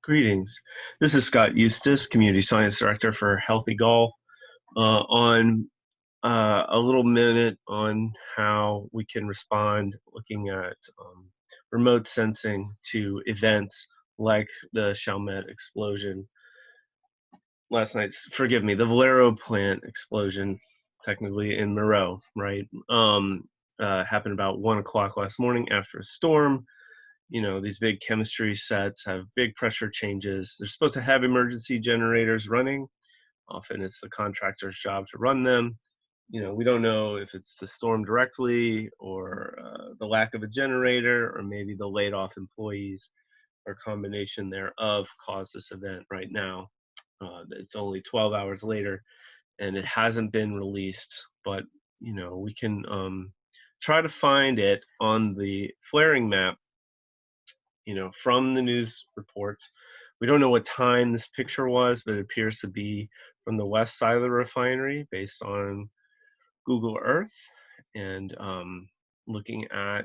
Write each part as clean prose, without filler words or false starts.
Greetings. This is Scott Eustace, Community Science Director for Healthy Golf, on a little minute on how we can respond looking at remote sensing to events like the Chalmette explosion last night. Forgive me, the Valero plant explosion, technically in Moreau, right? Happened about 1 o'clock last morning after a storm. You know, these big chemistry sets have big pressure changes. They're supposed to have emergency generators running. Often it's the contractor's job to run them. You know, we don't know if it's the storm directly or the lack of a generator or maybe the laid off employees or combination thereof caused this event right now. It's only 12 hours later and it hasn't been released, but you know, we can try to find it on the flaring map, you know, from the news reports. We don't know what time this picture was, but it appears to be from the west side of the refinery based on Google Earth. And looking at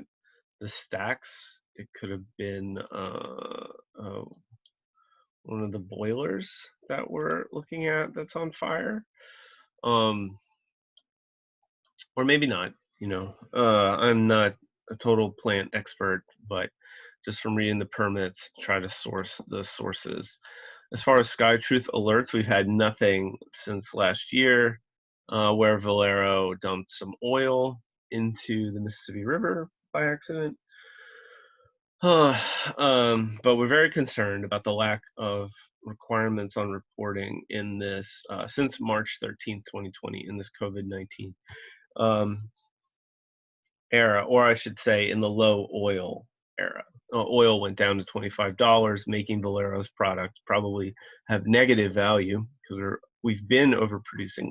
the stacks, it could have been one of the boilers that we're looking at that's on fire. Or maybe not, you know. I'm not a total plant expert, but just from reading the permits, try to source the sources. As far as skytruth alerts, we've had nothing since last year, where Valero dumped some oil into the Mississippi River by accident. But we're very concerned about the lack of requirements on reporting in this since March 13th, 2020, in this COVID-19 era, or I should say in the low oil era. Oil went down to $25, making Valero's product probably have negative value because we've been overproducing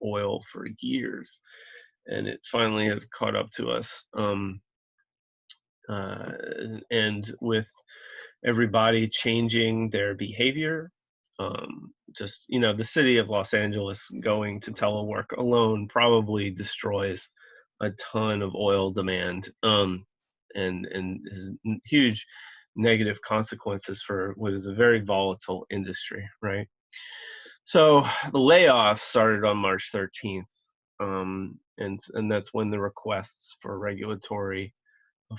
oil for years, and it finally has caught up to us. And with everybody changing their behavior, just, you know, the city of Los Angeles going to telework alone probably destroys a ton of oil demand, and has huge negative consequences for what is a very volatile industry, right? So the layoffs started on March 13th, and that's when the requests for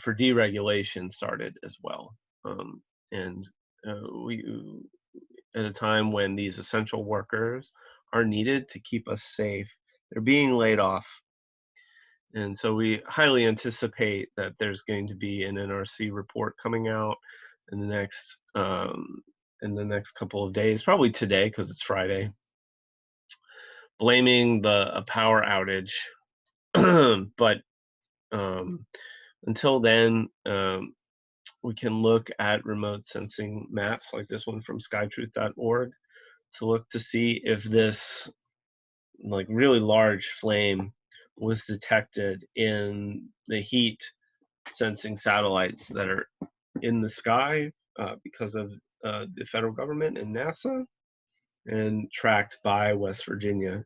deregulation started as well. And we, at a time when these essential workers are needed to keep us safe, they're being laid off. And so we highly anticipate that there's going to be an NRC report coming out in the next couple of days, probably today because it's Friday, blaming a power outage. But until then, we can look at remote sensing maps like this one from skytruth.org to look to see if this like really large flame was detected in the heat sensing satellites that are in the sky because of the federal government and NASA, and tracked by West Virginia.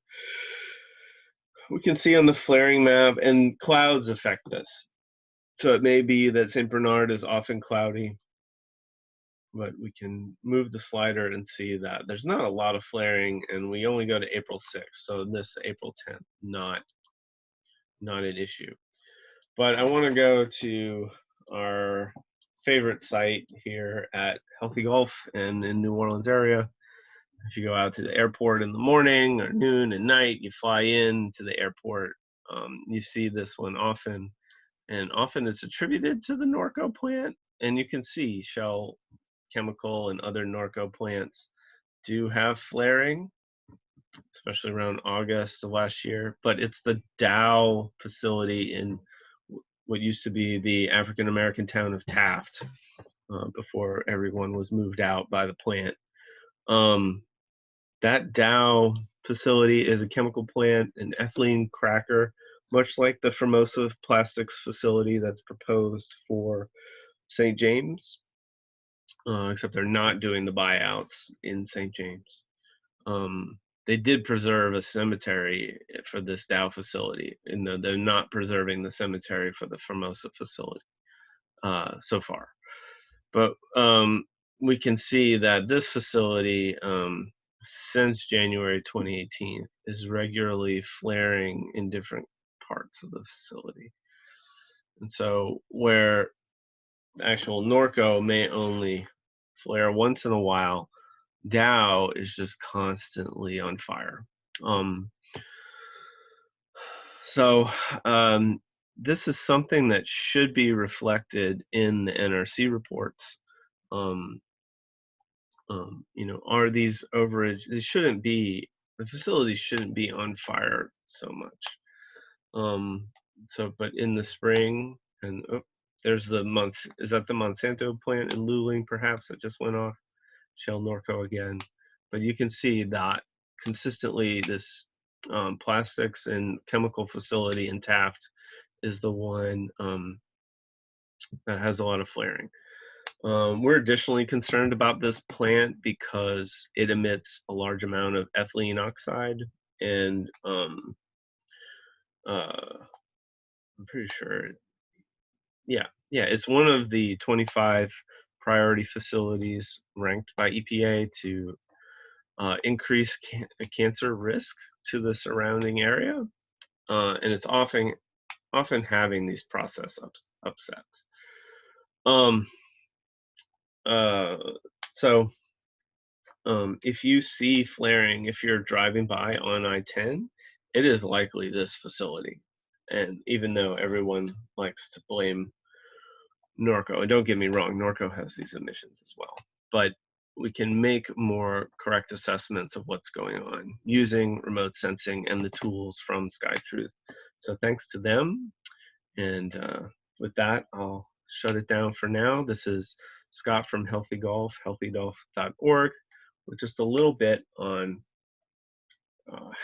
We can see on the flaring map, and clouds affect this. So it may be that St. Bernard is often cloudy, but we can move the slider and see that there's not a lot of flaring, and we only go to April 6th. So this April 10th, not an issue. But I want to go to our favorite site here at Healthy Golf and in New Orleans area. If you go out to the airport in the morning or noon and night, you fly in to the airport, you see this one often, and often it's attributed to the Norco plant. And you can see Shell Chemical and other Norco plants do have flaring, especially around August of last year. But it's the Dow facility in what used to be the African American town of Taft, before everyone was moved out by the plant. That Dow facility is a chemical plant, an ethylene cracker, much like the Formosa Plastics facility that's proposed for St. James, except they're not doing the buyouts in St. James. They did preserve a cemetery for this Dow facility, and they're not preserving the cemetery for the Formosa facility so far. But we can see that this facility, since January 2018, is regularly flaring in different parts of the facility. And so, where actual Norco may only flare once in a while, Dow is just constantly on fire. Um, so, this is something that should be reflected in the NRC reports. Um, are these overage? They shouldn't be. The facilities shouldn't be on fire so much. But in the spring, and there's the Is that the Monsanto plant in Luling, perhaps, that just went off? Shell Norco again. But you can see that consistently this plastics and chemical facility in Taft is the one that has a lot of flaring. We're additionally concerned about this plant because it emits a large amount of ethylene oxide, and I'm pretty sure, yeah, it's one of the 25 priority facilities ranked by EPA to increase cancer risk to the surrounding area, and it's often having these process upsets. Um, uh, so if you see flaring, if you're driving by on I-10, it is likely this facility. And even though everyone likes to blame Norco, and don't get me wrong, Norco has these emissions as well, but we can make more correct assessments of what's going on using remote sensing and the tools from SkyTruth. So thanks to them. And with that, I'll shut it down for now. This is Scott from Healthy Golf, healthygolf.org, with just a little bit on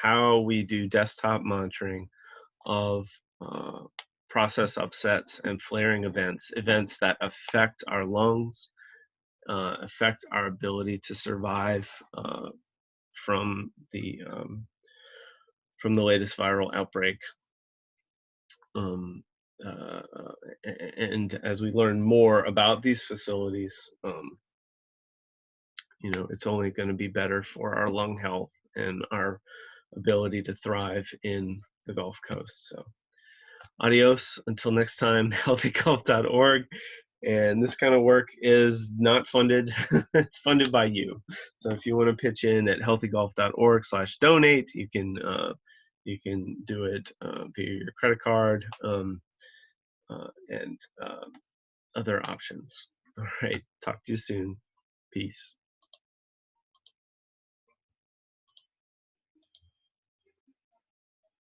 how we do desktop monitoring of process upsets and flaring events that affect our lungs, affect our ability to survive from the latest viral outbreak. Um, uh, and as we learn more about these facilities, it's only going to be better for our lung health and our ability to thrive in the Gulf Coast. So, adios until next time. Healthygolf.org. And this kind of work is not funded. It's funded by you. So if you want to pitch in at healthygolf.org/donate, you can do it via your credit card and other options. All right. Talk to you soon. Peace.